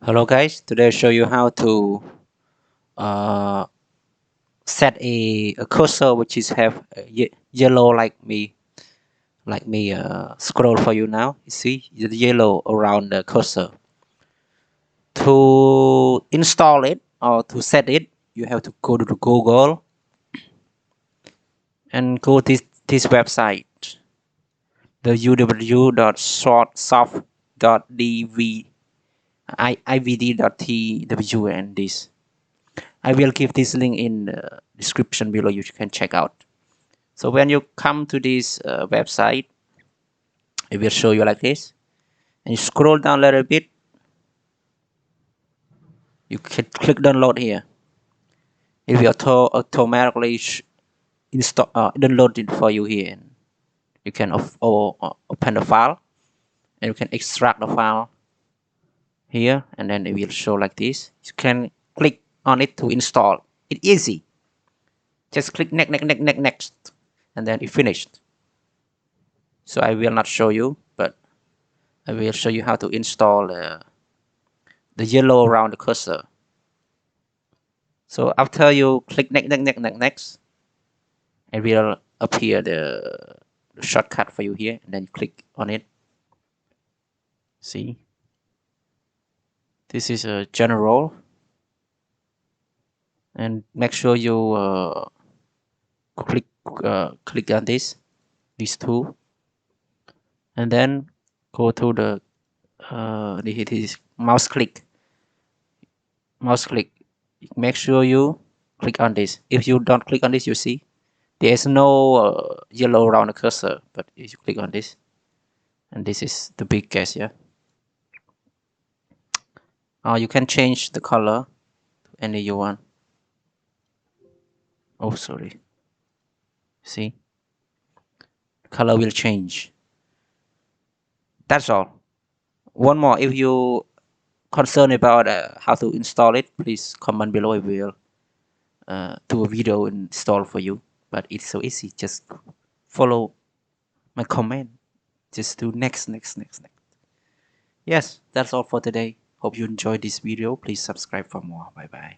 Hello guys, today I'll show you how to uh, set a cursor which is have yellow like me scroll for you now. You see the yellow around the cursor. To install it or to set it, you have to go to the Google and go to this website, the www.sourcesoft.ivd.tw and this. I will give this link in the description below. You can check out. So when you come to this website, it will show you like this. And you scroll down a little bit. You can click download here. It will automatically install download it for you here. And you can open the file and you can extract the file here, and then it will show like this. You can click on it to install. It's easy. Just click next, and then it finished. So I will not show you, but I will show you how to install the yellow around the cursor. So after you click next, it will appear the shortcut for you here, and then you click on it. See, this is a general, and make sure you click on these two, and then go to the this mouse click. Make sure you click on this. If you don't click on this, you see there's no yellow around the cursor, but if you click on this, and this is the big case, yeah. You can change the color to any you want. Oh, sorry. See, the color will change. That's all. One more, if you concerned about how to install it, please comment below. I will do a video and install for you. But it's so easy. Just follow my comment. Just do next. Yes, that's all for today. Hope you enjoyed this video. Please subscribe for more. Bye bye.